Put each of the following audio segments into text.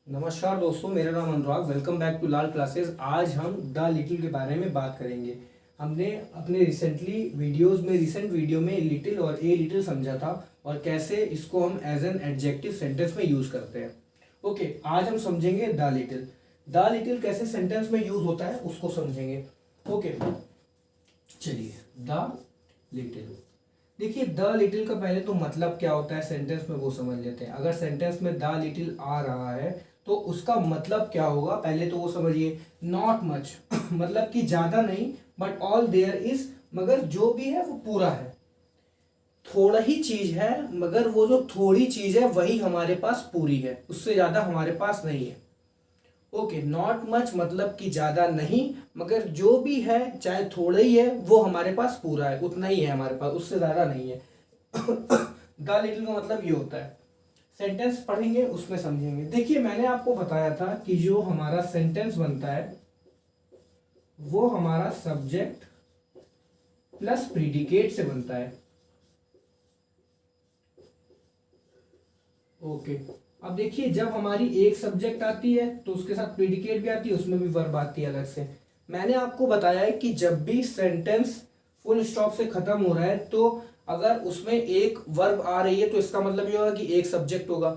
नमस्कार दोस्तों, मेरा नाम Anurag. Welcome back to Lal classes. आज हम द लिटिल के बारे में बात करेंगे। हमने अपने रिसेंट वीडियो में लिटिल और ए लिटिल समझा था और कैसे इसको हम एज एन एडजेक्टिव सेंटेंस में यूज करते हैं। ओके, आज हम समझेंगे द लिटिल। द लिटिल कैसे सेंटेंस में यूज होता है उसको समझेंगे। ओके, चलिए द लिटिल। देखिए, द लिटिल का पहले तो मतलब क्या होता है सेंटेंस में वो समझ लेते हैं। अगर सेंटेंस में द लिटिल आ रहा है तो उसका मतलब क्या होगा पहले तो वो समझिए। नॉट मच मतलब कि ज्यादा नहीं, बट ऑल देयर इज, मगर जो भी है वो पूरा है। थोड़ा ही चीज है मगर वो जो थोड़ी चीज है वही हमारे पास पूरी है, उससे ज्यादा हमारे पास नहीं है। ओके, नॉट मच मतलब कि ज्यादा नहीं, मगर जो भी है चाहे थोड़ा ही है वो हमारे पास पूरा है, उतना ही है हमारे पास, उससे ज्यादा नहीं है। द लिटिल का मतलब ये होता है। सेंटेंस पढ़ेंगे उसमें समझेंगे। देखिए, मैंने आपको बताया था कि जो हमारा सेंटेंस बनता है वो हमारा सब्जेक्ट प्लस प्रीडिकेट से बनता है। ओके, अब देखिए, जब हमारी एक सब्जेक्ट आती है तो उसके साथ प्रीडिकेट भी आती है, उसमें भी वर्ब आती है अलग से। मैंने आपको बताया है कि जब भी सेंटेंस फुल स्टॉप से खत्म हो रहा है तो अगर उसमें एक वर्ब आ रही है तो इसका मतलब ये होगा कि एक सब्जेक्ट होगा।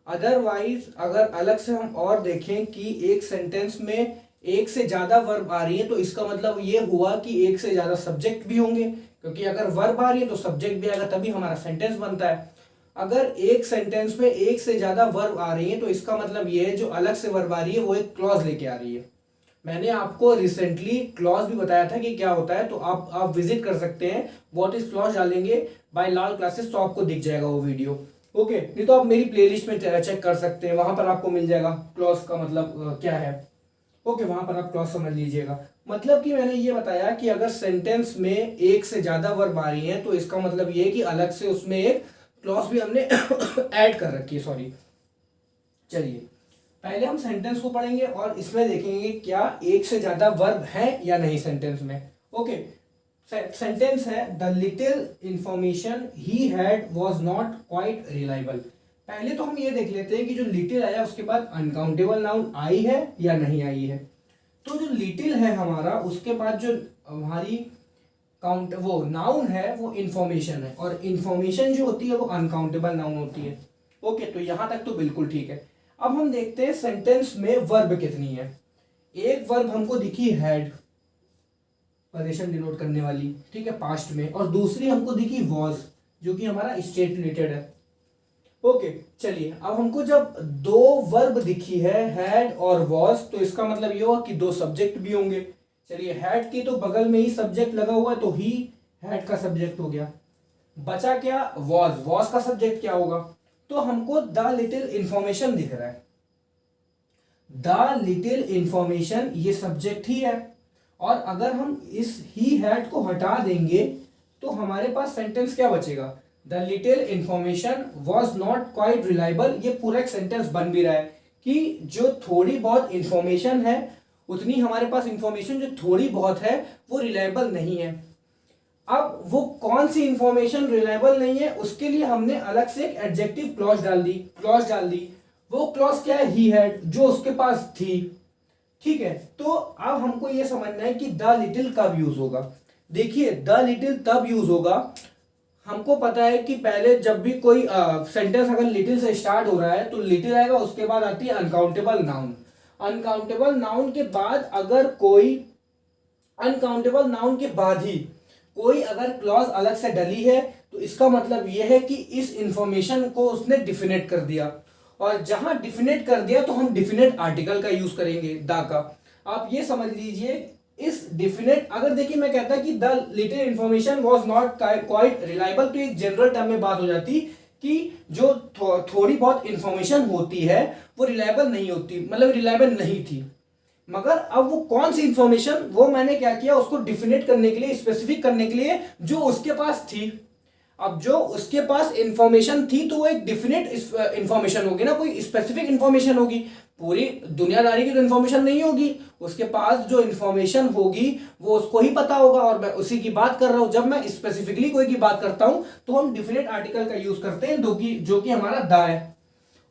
अदरवाइज अगर अलग से हम और देखें कि एक सेंटेंस में एक से ज्यादा वर्ब आ रही है तो इसका मतलब ये हुआ कि एक से ज्यादा सब्जेक्ट भी होंगे, क्योंकि अगर वर्ब आ रही है तो सब्जेक्ट भी आएगा, तभी हमारा सेंटेंस बनता है। अगर एक सेंटेंस में एक से ज्यादा वर्ब आ रही है तो इसका मतलब ये है जो अलग से वर्ब आ रही है वो एक क्लॉज लेके आ रही है। मैंने आपको रिसेंटली क्लॉज भी बताया था कि क्या होता है, तो आप विजिट कर सकते हैं। व्हाट इज क्लॉज डालेंगे बाय लाल क्लासेस तो आपको दिख जाएगा वो वीडियो। ओके, नहीं तो आप मेरी प्लेलिस्ट में चेक कर सकते हैं, वहां पर आपको मिल जाएगा क्लॉज का मतलब क्या है। ओके, वहां पर आप क्लॉज समझ लीजिएगा। मतलब कि मैंने ये बताया कि अगर सेंटेंस में एक से ज्यादा वर्ब आ रही है तो इसका मतलब ये है कि अलग से उसमें एक क्लॉज भी हमने ऐड कर रखी है। सॉरी, चलिए पहले हम सेंटेंस को पढ़ेंगे और इसमें देखेंगे क्या एक से ज्यादा वर्ब है या नहीं सेंटेंस में। ओके, सेंटेंस है the little information he had was not quite reliable. पहले तो हम ये देख लेते हैं कि जो लिटिल आया उसके बाद अनकाउंटेबल नाउन आई है या नहीं आई है। तो जो लिटिल है हमारा उसके बाद जो हमारी काउंट वो नाउन है वो इंफॉर्मेशन है, और इंफॉर्मेशन जो होती है वो अनकाउंटेबल नाउन होती है। ओके, तो यहां तक तो बिल्कुल ठीक है। अब हम देखते हैं सेंटेंस में वर्ब कितनी है। एक वर्ब हमको दिखी हैड, पोजीशन डिनोट करने वाली, ठीक है, पास्ट में, और दूसरी हमको दिखी वॉज जो कि हमारा स्टेट रिलेटेड है। ओके, चलिए अब हमको जब दो वर्ब दिखी है हैड और वॉज तो इसका मतलब ये होगा कि दो सब्जेक्ट भी होंगे। चलिए, हैड के तो बगल में ही सब्जेक्ट लगा हुआ है तो ही हैड का सब्जेक्ट हो गया। बचा क्या, वॉज। वॉज का सब्जेक्ट क्या होगा, तो हमको द लिटिल इंफॉर्मेशन दिख रहा है। द लिटिल इंफॉर्मेशन ये सब्जेक्ट ही है, और अगर हम इस ही हैड को हटा देंगे तो हमारे पास सेंटेंस क्या बचेगा, the little information was not quite reliable. ये पूरा एक सेंटेंस बन भी रहा है कि जो थोड़ी बहुत इंफॉर्मेशन है उतनी हमारे पास इंफॉर्मेशन जो थोड़ी बहुत है वो रिलायबल नहीं है। अब वो कौन सी इंफॉर्मेशन रिलायबल नहीं है उसके लिए हमने अलग से एक एडजेक्टिव क्लॉज डाल दी। वो क्लॉज क्या है, ही हैड, जो उसके पास थी। ठीक है, तो अब हमको ये समझना है कि द लिटिल कब यूज होगा। देखिए, द लिटिल तब यूज होगा, हमको पता है कि पहले जब भी कोई सेंटेंस अगर लिटिल से स्टार्ट हो रहा है तो लिटिल आएगा, उसके बाद आती है अनकाउंटेबल नाउन। अनकाउंटेबल नाउन के बाद अगर कोई अनकाउंटेबल नाउन के बाद ही कोई अगर क्लॉज अलग से डली है तो इसका मतलब यह है कि इस इंफॉर्मेशन को उसने डिफिनेट कर दिया, और जहां डिफिनेट कर दिया तो हम डिफिनेट आर्टिकल का यूज करेंगे द का। आप ये समझ लीजिए, इस डिफिनेट अगर देखिए मैं कहता कि the little information was not quite reliable तो एक जनरल टर्म में बात हो जाती कि जो थोड़ी बहुत इंफॉर्मेशन होती है वो रिलायबल नहीं होती, मतलब रिलायबल नहीं थी। मगर अब वो कौन सी इंफॉर्मेशन, वो मैंने क्या किया उसको डिफिनेट करने के लिए, स्पेसिफिक करने के लिए जो उसके पास थी। अब जो उसके पास इंफॉर्मेशन थी तो वो एक डिफिनेट इंफॉर्मेशन होगी ना, कोई स्पेसिफिक इंफॉर्मेशन होगी। पूरी दुनियादारी की तो इंफॉर्मेशन नहीं होगी, उसके पास जो इंफॉर्मेशन होगी वो उसको ही पता होगा, और मैं उसी की बात कर रहा हूं। जब मैं स्पेसिफिकली कोई की बात करता हूं तो हम डिफिनेट आर्टिकल का यूज करते हैं जो कि हमारा द है।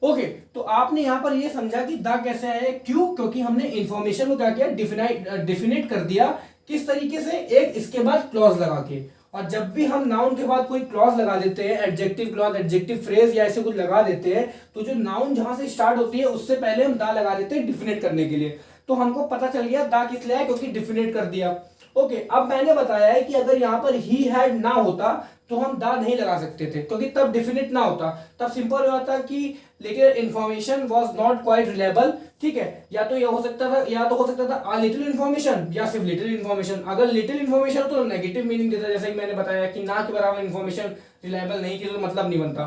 ओके, तो आपने यहां पर ये समझा कि द कैसे आया, क्यों, क्योंकि हमने इंफॉर्मेशन को क्या किया, डिफिनेट कर दिया। किस तरीके से, एक इसके बाद क्लॉज लगा के। और जब भी हम नाउन के बाद कोई क्लॉज लगा देते हैं, एडजेक्टिव क्लॉज, एडजेक्टिव फ्रेज या ऐसे कुछ लगा देते हैं, तो जो नाउन जहां से स्टार्ट होती है उससे पहले हम दा लगा देते हैं डिफिनेट करने के लिए। तो हमको पता चल गया दा किस लिए है, क्योंकि डिफिनेट कर दिया। ओके, अब मैंने बताया है कि अगर यहां पर ही हैड ना होता तो हम दा नहीं लगा सकते थे, क्योंकि तब डिफिनेट ना होता, तब सिंपल होता कि little information was not quite reliable. ठीक है, या तो ये हो सकता था, या तो हो सकता था आ लिटिल इंफॉर्मेशन, या सिर्फ लिटिल इंफॉर्मेशन। अगर लिटिल इंफॉर्मेशन तो नेगेटिव मीनिंग देता, जैसे कि मैंने बताया कि ना के बराबर इंफॉर्मेशन रिलायबल नहीं की, तो मतलब नहीं बनता।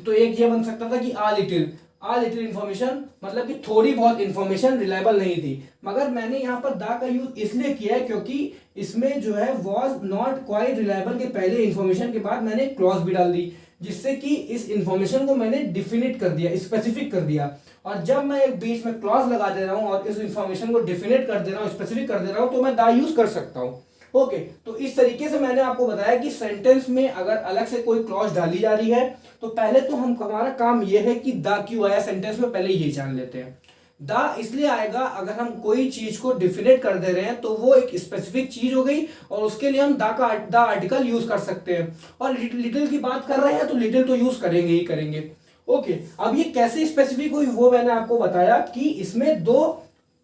तो एक ये बन सकता था कि आ लिटिल इंफॉर्मेशन, मतलब कि थोड़ी बहुत इंफॉर्मेशन रिलायबल नहीं थी। मगर मैंने यहाँ पर दा का यूज इसलिए किया है क्योंकि इसमें जो है वॉज नॉट क्वाइट रिलायबल के पहले इंफॉर्मेशन के बाद मैंने क्लॉज भी डाल दी, जिससे कि इस इंफॉर्मेशन को मैंने डिफिनिट कर दिया, स्पेसिफिक कर दिया। और जब मैं एक बीच में क्लॉज लगा दे रहा हूं और इस इंफॉर्मेशन को डिफिनिट कर दे रहा हूं, स्पेसिफिक कर दे रहा हूं, तो मैं दा यूज कर सकता हूं। ओके, तो इस तरीके से मैंने आपको बताया कि सेंटेंस में अगर अलग से कोई क्लॉज डाली जा रही है तो पहले तो हमारा काम यह है कि दा क्यों आया सेंटेंस में, पहले ये जान लेते हैं। दा इसलिए आएगा अगर हम कोई चीज को डिफिनेट कर दे रहे हैं, तो वो एक स्पेसिफिक चीज हो गई और उसके लिए हम दा आर्टिकल यूज कर सकते हैं। और लिटिल की बात कर रहे हैं तो लिटिल तो यूज करेंगे ही करेंगे। ओके, अब ये कैसे स्पेसिफिक हुई वो मैंने आपको बताया कि इसमें दो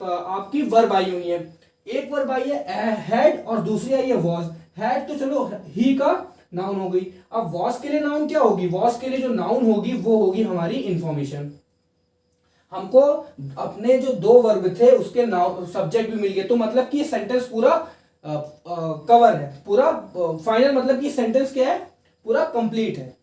आपकी वर्ब आई हुई है। एक वर्ब आई है हैड और दूसरी आई है वॉज। हैड तो चलो ही का नाउन हो गई, अब वॉज के लिए नाउन क्या होगी, वॉज के लिए जो नाउन होगी वो होगी हमारी इंफॉर्मेशन। हमको अपने जो दो वर्ब थे उसके नाउन सब्जेक्ट भी मिल गए, तो मतलब कि सेंटेंस पूरा कवर है, पूरा फाइनल, मतलब कि सेंटेंस क्या है, पूरा कंप्लीट है,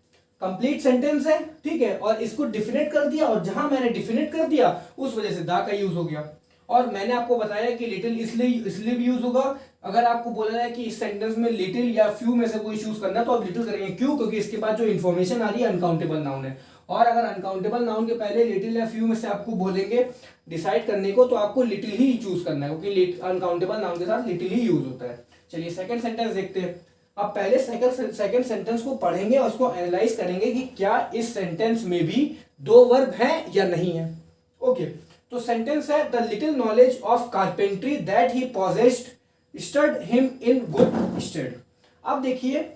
कंप्लीट सेंटेंस है। ठीक है, और इसको डिफिनेट कर दिया, और जहां मैंने डिफिनेट कर दिया उस वजह से दा का यूज हो गया। और मैंने आपको बताया कि लिटिल इसलिए भी यूज होगा, अगर आपको बोला जाए कि इस सेंटेंस में लिटिल या फ्यू में से कोई चूज करना है तो आप लिटिल करेंगे, क्यों, क्योंकि इसके बाद जो इन्फॉर्मेशन आ रही है अनकाउंटेबल नाउन है। और अगर अनकाउंटेबल नाउन के पहले लिटिल या फ्यू में से आपको बोलेंगे डिसाइड करने को, तो आपको लिटिल ही चूज करना है, क्योंकि अनकाउंटेबल नाउन के साथ लिटिल ही यूज होता है। चलिए सेकंड सेंटेंस देखते हैं। अब पहले सेकंड सेंटेंस को पढ़ेंगे और उसको एनालाइज करेंगे कि क्या इस सेंटेंस में भी दो वर्ब हैं या नहीं है। ओके, तो सेंटेंस है the little knowledge of carpentry that he possessed stood him in good stead. अब देखिए,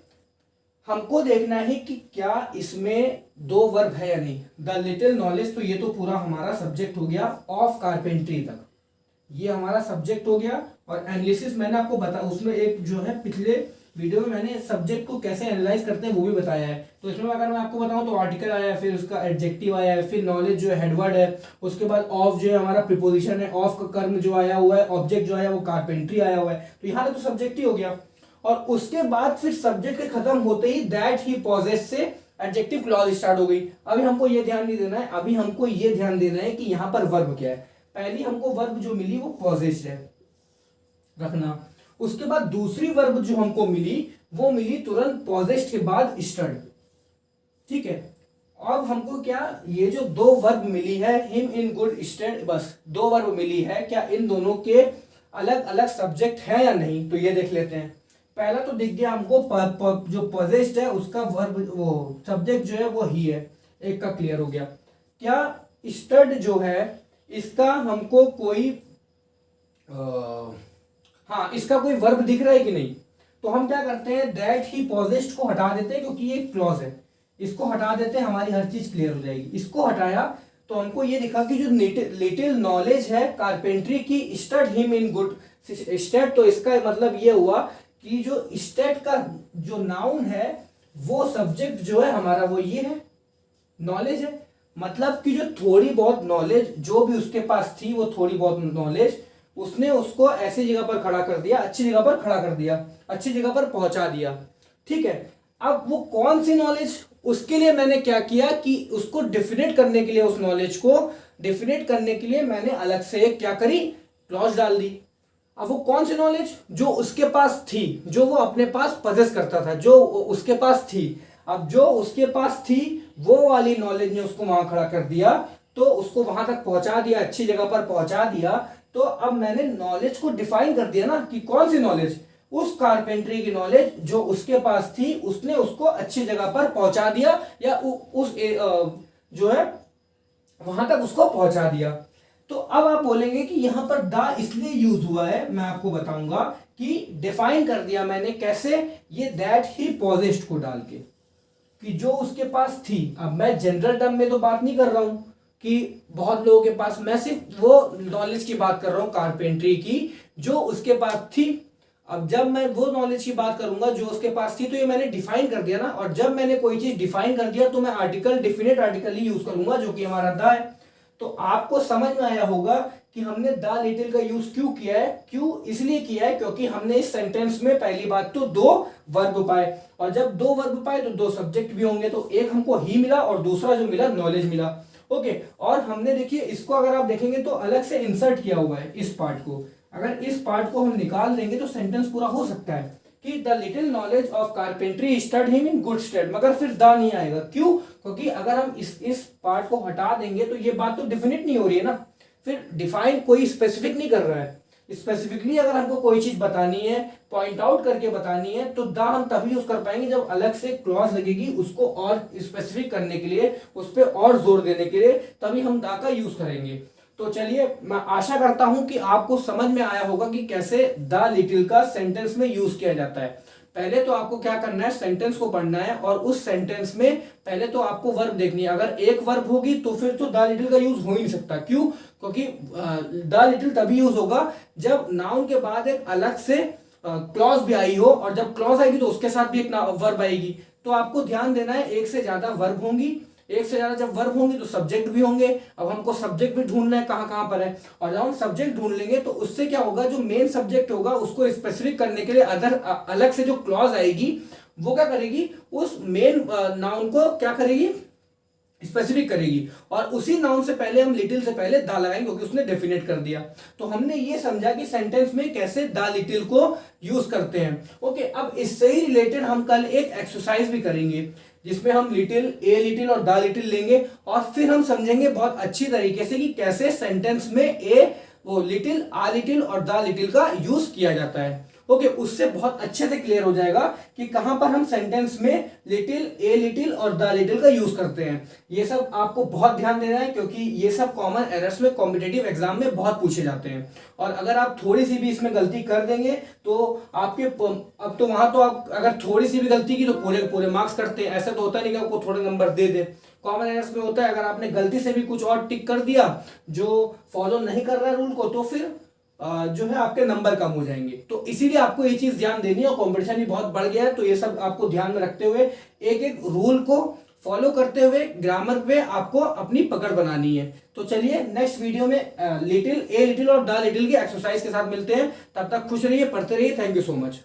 हमको देखना है कि क्या इसमें दो वर्ब है या नहीं। द लिटिल नॉलेज, तो ये तो पूरा हमारा सब्जेक्ट हो गया ऑफ कारपेंट्री तक, ये हमारा सब्जेक्ट हो गया। और एनालिसिस मैंने आपको बता, उसमें एक जो है पिछले वीडियो में मैंने सब्जेक्ट को कैसे एनालाइज करते हैं वो भी बताया है। तो इसमें अगर मैं आपको बताऊं तो आर्टिकल आया है, फिर उसका एडजेक्टिव आया है, फिर नॉलेज जो है हेडवर्ड है, उसके बाद ऑफ जो है हमारा प्रीपोजिशन है, ऑफ का कर्म जो आया हुआ है, ऑब्जेक्ट जो आया वो कारपेंट्री आया हुआ है, तो यहाँ तो सब्जेक्ट ही हो गया। और उसके बाद फिर सब्जेक्ट के खत्म होते ही दैट ही पॉजेस से एडजेक्टिव क्लॉज स्टार्ट हो गई। अभी हमको ये ध्यान नहीं देना है, अभी हमको ये ध्यान देना है कि यहाँ पर वर्ब क्या है। पहली हमको वर्ब जो मिली वो पॉजेस्ड है, रखना। उसके बाद दूसरी वर्ब जो हमको मिली वो मिली तुरंत पॉजेस्ड के बाद स्टड। ठीक है, अब हमको क्या, ये जो दो वर्ब मिली है हिम इन गुड स्टेड, बस दो वर्ब मिली है, क्या इन दोनों के अलग अलग सब्जेक्ट है या नहीं, तो ये देख लेते हैं। पहला तो दिख गया हमको जो पॉजेस्ड है उसका वर्ब, वो सब्जेक्ट जो है वो ही है, एक का क्लियर हो गया। क्या स्टड जो है इसका हमको कोई हाँ, इसका कोई वर्ब दिख रहा है कि नहीं, तो हम क्या करते हैं दैट ही पॉजेस्ड को हटा देते हैं, क्योंकि ये क्लॉज है, इसको हटा देते हैं, हमारी हर चीज क्लियर हो जाएगी। इसको हटाया तो हमको ये दिखा कि जो लिटिल नॉलेज है कारपेंट्री की stud him in good state, तो इसका मतलब ये हुआ कि जो स्टेट का जो नाउन है वो सब्जेक्ट जो है हमारा वो ये है, नॉलेज है। मतलब कि जो थोड़ी बहुत नॉलेज जो भी उसके पास थी, वो थोड़ी बहुत नॉलेज उसने उसको ऐसी जगह पर खड़ा कर दिया, अच्छी जगह पर खड़ा कर दिया, अच्छी जगह पर पहुंचा दिया। ठीक है, अब वो कौन सी नॉलेज, उसके लिए मैंने क्या किया कि उसको डिफिनेट करने के लिए, उस नॉलेज को डिफिनेट करने के लिए मैंने अलग से एक क्या करी, क्लॉज डाल दी। अब वो कौन सी नॉलेज जो उसके पास थी, जो वो अपने पास पजेस करता था, जो उसके पास थी, अब जो उसके पास थी वो वाली नॉलेज ने उसको वहां खड़ा कर दिया, तो उसको वहां तक पहुंचा दिया, अच्छी जगह पर पहुंचा दिया। तो अब मैंने नॉलेज को डिफाइन कर दिया ना कि कौन सी नॉलेज, उस कारपेंट्री की नॉलेज जो उसके पास थी, उसने उसको अच्छी जगह पर पहुंचा दिया, या उस जो है वहां तक उसको पहुंचा दिया। तो अब आप बोलेंगे कि यहां पर द इसलिए यूज हुआ है, मैं आपको बताऊंगा कि डिफाइन कर दिया मैंने कैसे, ये दैट ही पॉजेस्ड को डाल के, कि जो उसके पास थी। अब मैं जनरल टर्म में तो बात नहीं कर रहा हूं कि बहुत लोगों के पास, मैं सिर्फ वो नॉलेज की बात कर रहा हूं कारपेंट्री की जो उसके पास थी। अब जब मैं वो नॉलेज की बात करूंगा जो उसके पास थी, तो ये मैंने डिफाइन कर दिया ना, और जब मैंने कोई चीज डिफाइन कर दिया तो मैं आर्टिकल, डेफिनेट आर्टिकल ही यूज करूंगा जो कि हमारा द है। तो आपको समझ में आया होगा कि हमने द लिटिल का यूज क्यों किया है। क्यों इसलिए किया है क्योंकि हमने इस सेंटेंस में पहली बात तो दो वर्ब पाए, और जब दो वर्ब पाए तो दो सब्जेक्ट भी होंगे, तो एक हमको ही मिला और दूसरा जो मिला नॉलेज मिला। ओके, और हमने देखिए इसको अगर आप देखेंगे तो अलग से इंसर्ट किया हुआ है इस पार्ट को। अगर इस पार्ट को हम निकाल देंगे तो सेंटेंस पूरा हो सकता है कि the little knowledge of carpentry stud him in good state, मगर फिर द नहीं आएगा। क्यों? क्योंकि अगर हम इस पार्ट को हटा देंगे तो ये बात तो डेफिनेट नहीं हो रही है ना, फिर डिफाइन कोई स्पेसिफिक नहीं कर रहा है। स्पेसिफिकली अगर हमको कोई चीज बतानी है, पॉइंट आउट करके बतानी है, तो द हम तभी यूज कर पाएंगे जब अलग से क्लॉज लगेगी उसको और स्पेसिफिक करने के लिए, उस पर और जोर देने के लिए, तभी हम द का यूज करेंगे। तो चलिए, मैं आशा करता हूं कि आपको समझ में आया होगा कि कैसे द लिटिल का सेंटेंस में यूज किया जाता है। पहले तो आपको क्या करना है, सेंटेंस को पढ़ना है, और उस सेंटेंस में पहले तो आपको वर्ब देखनी है। अगर एक वर्ब होगी तो फिर तो द लिटिल का यूज हो ही नहीं सकता। क्यों? क्योंकि द लिटिल तभी यूज होगा जब नाउन के बाद एक अलग से क्लॉज भी आई हो, और जब क्लॉज आएगी तो उसके साथ भी एक वर्ब आएगी। तो आपको ध्यान देना है, एक से ज्यादा वर्ब होंगी, एक से ज्यादा जब वर्ब होंगे तो सब्जेक्ट भी होंगे। अब हमको सब्जेक्ट भी ढूंढना है कहां कहां पर है, और जब हम सब्जेक्ट ढूंढ लेंगे तो उससे क्या होगा, जो मेन सब्जेक्ट होगा उसको स्पेसिफिक करने के लिए अलग से जो क्लॉज आएगी वो क्या करेगी, उस मेन नाउन को क्या करेगी, स्पेसिफिक करेगी। और उसी नाउन से पहले हम लिटिल से पहले द लगाएंगे क्योंकि उसने डेफिनेट कर दिया। तो हमने ये समझा कि सेंटेंस में कैसे द लिटिल को यूज करते हैं। ओके, अब इससे ही रिलेटेड हम कल एक एक्सरसाइज भी करेंगे जिसमें हम लिटिल, ए लिटिल और द लिटिल लेंगे, और फिर हम समझेंगे बहुत अच्छी तरीके से कि कैसे सेंटेंस में ए, वो लिटिल, आ लिटिल और द लिटिल का यूज किया जाता है। ओके, उससे बहुत अच्छे से क्लियर हो जाएगा कि कहां पर हम सेंटेंस में लिटिल, ए लिटिल और द लिटिल का यूज करते हैं। ये सब आपको बहुत ध्यान देना है क्योंकि ये सब कॉमन एरर्स में कॉम्पिटिटिव एग्जाम में बहुत पूछे जाते हैं। और अगर आप थोड़ी सी भी इसमें गलती कर देंगे तो आपके, अब तो वहां तो आप अगर थोड़ी सी भी गलती की तो पूरे पूरे मार्क्स करते हैं। ऐसा तो होता नहीं कि आपको थोड़े नंबर दे दे। कॉमन एरर्स में होता है अगर आपने गलती से भी कुछ और टिक कर दिया जो फॉलो नहीं कर रहा है रूल को, तो फिर जो है आपके नंबर कम हो जाएंगे। तो इसीलिए आपको ये चीज ध्यान देनी है, और कंपटीशन भी बहुत बढ़ गया है, तो ये सब आपको ध्यान में रखते हुए एक एक रूल को फॉलो करते हुए ग्रामर पे आपको अपनी पकड़ बनानी है। तो चलिए नेक्स्ट वीडियो में लिटिल, ए लिटिल और द लिटिल की एक्सरसाइज के साथ मिलते हैं। तब तक खुश रहिए, पढ़ते रहिए। Thank you so much.